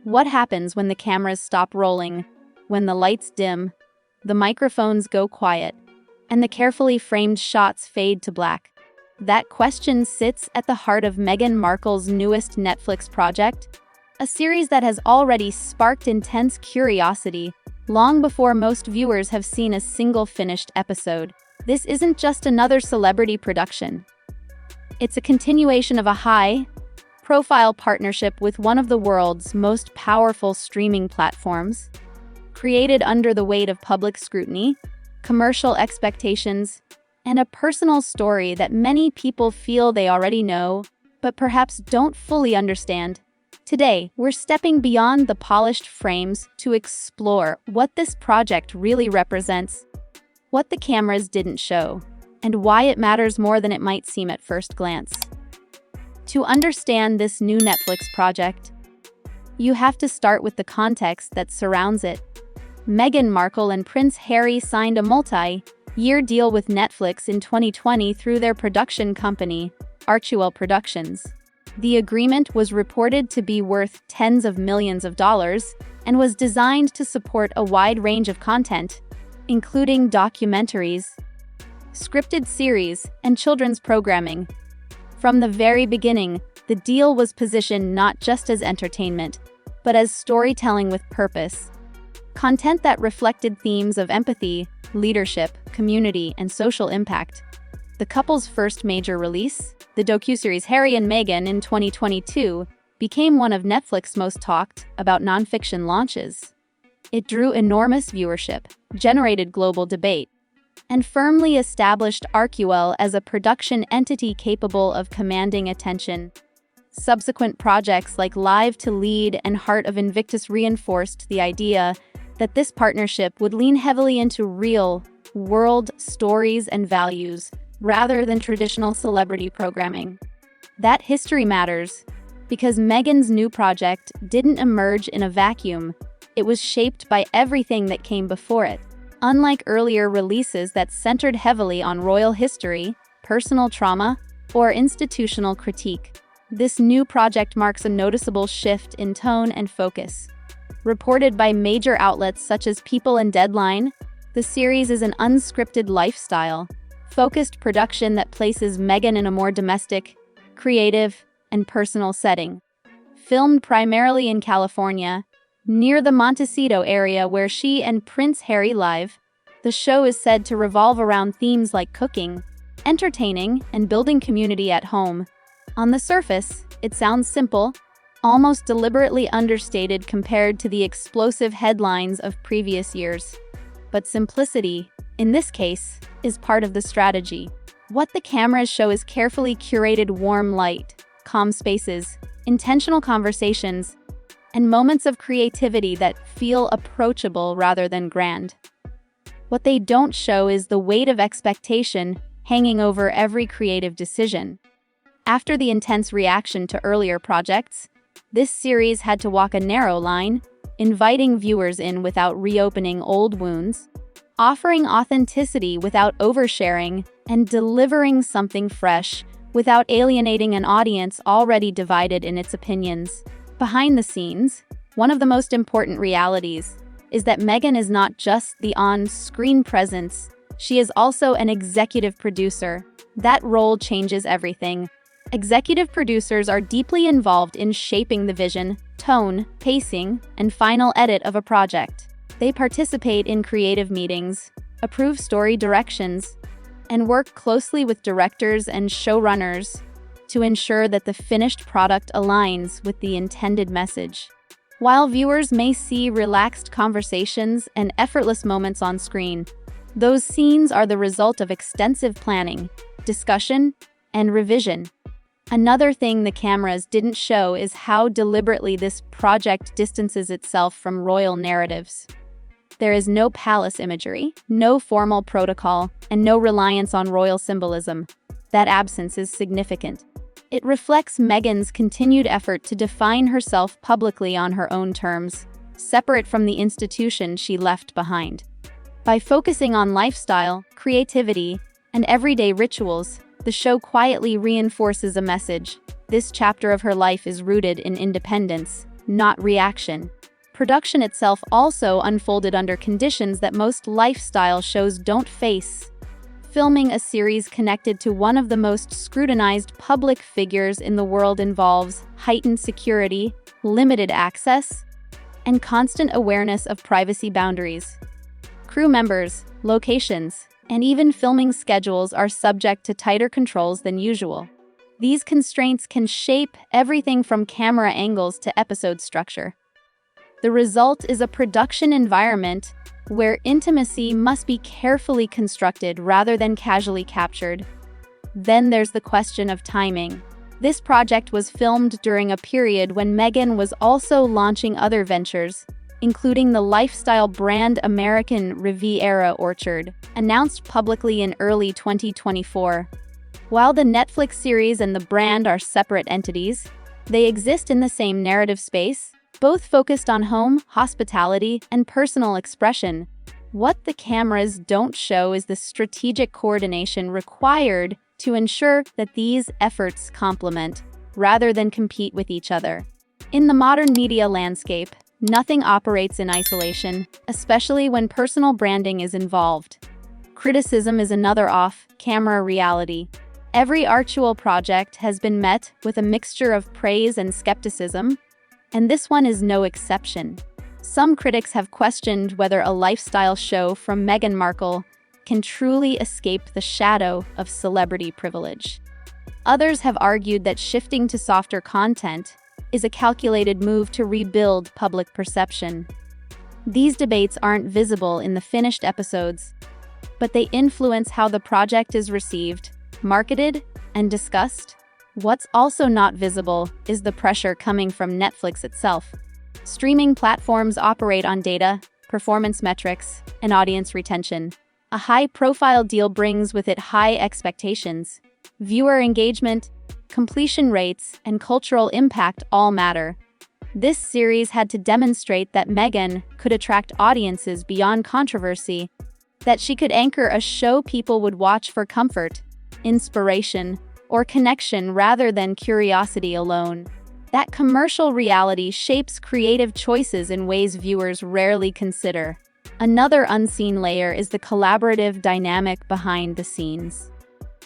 What happens when the cameras stop rolling, when the lights dim, the microphones go quiet, and the carefully framed shots fade to black? That question sits at the heart of Meghan Markle's newest Netflix project, a series that has already sparked intense curiosity long before most viewers have seen a single finished episode. This isn't just another celebrity production. It's a continuation of a high-profile partnership with one of the world's most powerful streaming platforms, created under the weight of public scrutiny, commercial expectations, and a personal story that many people feel they already know, but perhaps don't fully understand. Today, we're stepping beyond the polished frames to explore what this project really represents, what the cameras didn't show, and why it matters more than it might seem at first glance. To understand this new Netflix project, you have to start with the context that surrounds it. Meghan Markle and Prince Harry signed a multi-year deal with Netflix in 2020 through their production company, Archewell Productions. The agreement was reported to be worth tens of millions of dollars and was designed to support a wide range of content, including documentaries, scripted series, and children's programming. From the very beginning, the deal was positioned not just as entertainment, but as storytelling with purpose. Content that reflected themes of empathy, leadership, community, and social impact. The couple's first major release, the docuseries Harry and Meghan in 2022, became one of Netflix's most talked about nonfiction launches. It drew enormous viewership, generated global debate, and firmly established Archewell as a production entity capable of commanding attention. Subsequent projects like Live to Lead and Heart of Invictus reinforced the idea that this partnership would lean heavily into real-world stories and values, rather than traditional celebrity programming. That history matters because Meghan's new project didn't emerge in a vacuum. It was shaped by everything that came before it. Unlike earlier releases that centered heavily on royal history, personal trauma, or institutional critique, this new project marks a noticeable shift in tone and focus. Reported by major outlets such as People and Deadline, the series is an unscripted lifestyle-focused production that places Meghan in a more domestic, creative, and personal setting. Filmed primarily in California, near the Montecito area where she and Prince Harry live, the show is said to revolve around themes like cooking, entertaining, and building community at home. On the surface, it sounds simple, almost deliberately understated compared to the explosive headlines of previous years. But simplicity, in this case, is part of the strategy. What the cameras show is carefully curated warm light, calm spaces, intentional conversations, and moments of creativity that feel approachable rather than grand. What they don't show is the weight of expectation hanging over every creative decision. After the intense reaction to earlier projects, this series had to walk a narrow line, inviting viewers in without reopening old wounds, offering authenticity without oversharing, and delivering something fresh without alienating an audience already divided in its opinions. Behind the scenes, one of the most important realities is that Meghan is not just the on-screen presence, she is also an executive producer. That role changes everything. Executive producers are deeply involved in shaping the vision, tone, pacing, and final edit of a project. They participate in creative meetings, approve story directions, and work closely with directors and showrunners to ensure that the finished product aligns with the intended message. While viewers may see relaxed conversations and effortless moments on screen, those scenes are the result of extensive planning, discussion, and revision. Another thing the cameras didn't show is how deliberately this project distances itself from royal narratives. There is no palace imagery, no formal protocol, and no reliance on royal symbolism. That absence is significant. It reflects Meghan's continued effort to define herself publicly on her own terms, separate from the institution she left behind. By focusing on lifestyle, creativity, and everyday rituals, the show quietly reinforces a message. This chapter of her life is rooted in independence, not reaction. Production itself also unfolded under conditions that most lifestyle shows don't face. Filming a series connected to one of the most scrutinized public figures in the world involves heightened security, limited access, and constant awareness of privacy boundaries. Crew members, locations, and even filming schedules are subject to tighter controls than usual. These constraints can shape everything from camera angles to episode structure. The result is a production environment where intimacy must be carefully constructed rather than casually captured. Then there's the question of timing. This project was filmed during a period when Meghan was also launching other ventures, including the lifestyle brand American Riviera Orchard, announced publicly in early 2024. While the Netflix series and the brand are separate entities, they exist in the same narrative space, both focused on home, hospitality, and personal expression. What the cameras don't show is the strategic coordination required to ensure that these efforts complement, rather than compete with each other. In the modern media landscape, nothing operates in isolation, especially when personal branding is involved. Criticism is another off-camera reality. Every artual project has been met with a mixture of praise and skepticism, and this one is no exception. Some critics have questioned whether a lifestyle show from Meghan Markle can truly escape the shadow of celebrity privilege. Others have argued that shifting to softer content is a calculated move to rebuild public perception. These debates aren't visible in the finished episodes, but they influence how the project is received, marketed, and discussed. What's also not visible is the pressure coming from Netflix itself. Streaming platforms operate on data, performance metrics, and audience retention. A high-profile deal brings with it high expectations. Viewer engagement, completion rates, and cultural impact all matter. This series had to demonstrate that Meghan could attract audiences beyond controversy, that she could anchor a show people would watch for comfort, inspiration, or connection rather than curiosity alone. That commercial reality shapes creative choices in ways viewers rarely consider. Another unseen layer is the collaborative dynamic behind the scenes.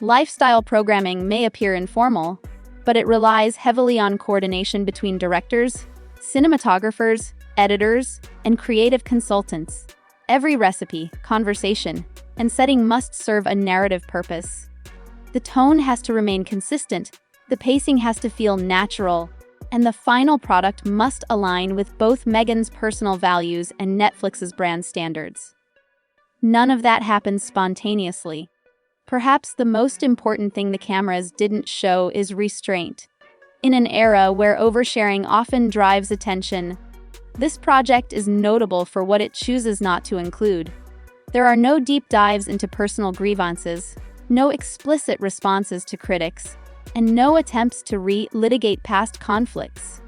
Lifestyle programming may appear informal, but it relies heavily on coordination between directors, cinematographers, editors, and creative consultants. Every recipe, conversation, and setting must serve a narrative purpose. The tone has to remain consistent, the pacing has to feel natural, and the final product must align with both Meghan's personal values and Netflix's brand standards. None of that happens spontaneously. Perhaps the most important thing the cameras didn't show is restraint. In an era where oversharing often drives attention, this project is notable for what it chooses not to include. There are no deep dives into personal grievances, no explicit responses to critics, and no attempts to re-litigate past conflicts.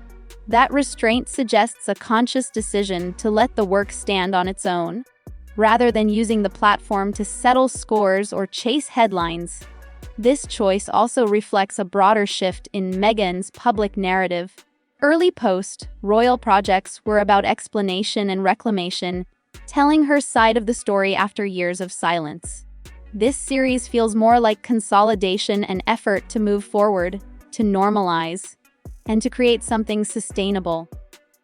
That restraint suggests a conscious decision to let the work stand on its own, rather than using the platform to settle scores or chase headlines. This choice also reflects a broader shift in Meghan's public narrative. Early post-royal projects were about explanation and reclamation, telling her side of the story after years of silence. This series feels more like consolidation and effort to move forward, to normalize, and to create something sustainable.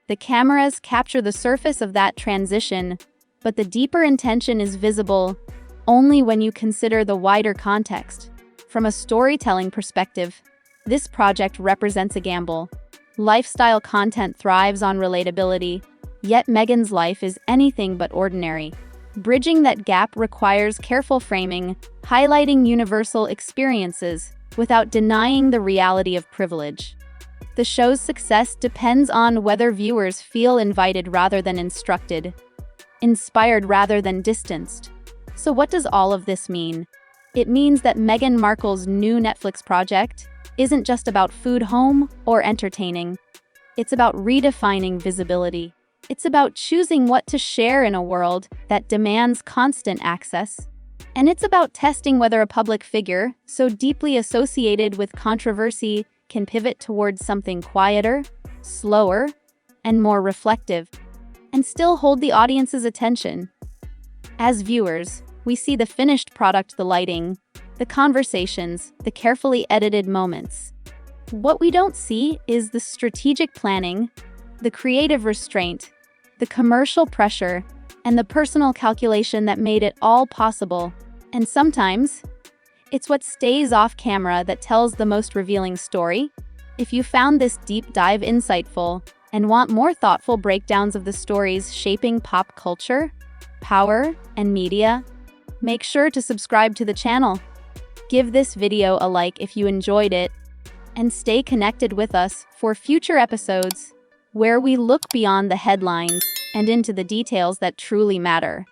The cameras capture the surface of that transition, but the deeper intention is visible only when you consider the wider context. From a storytelling perspective, this project represents a gamble. Lifestyle content thrives on relatability, yet Meghan's life is anything but ordinary. Bridging that gap requires careful framing, highlighting universal experiences without denying the reality of privilege. The show's success depends on whether viewers feel invited rather than instructed, inspired rather than distanced. So what does all of this mean? It means that Meghan Markle's new Netflix project isn't just about food, home, or entertaining. It's about redefining visibility. It's about choosing what to share in a world that demands constant access. And it's about testing whether a public figure, so deeply associated with controversy, can pivot towards something quieter, slower, and more reflective, and still hold the audience's attention. As viewers, we see the finished product, the lighting, the conversations, the carefully edited moments. What we don't see is the strategic planning, the creative restraint, the commercial pressure, and the personal calculation that made it all possible. And sometimes, it's what stays off camera that tells the most revealing story. If you found this deep dive insightful and want more thoughtful breakdowns of the stories shaping pop culture, power, and media, make sure to subscribe to the channel. Give this video a like if you enjoyed it, and stay connected with us for future episodes where we look beyond the headlines and into the details that truly matter.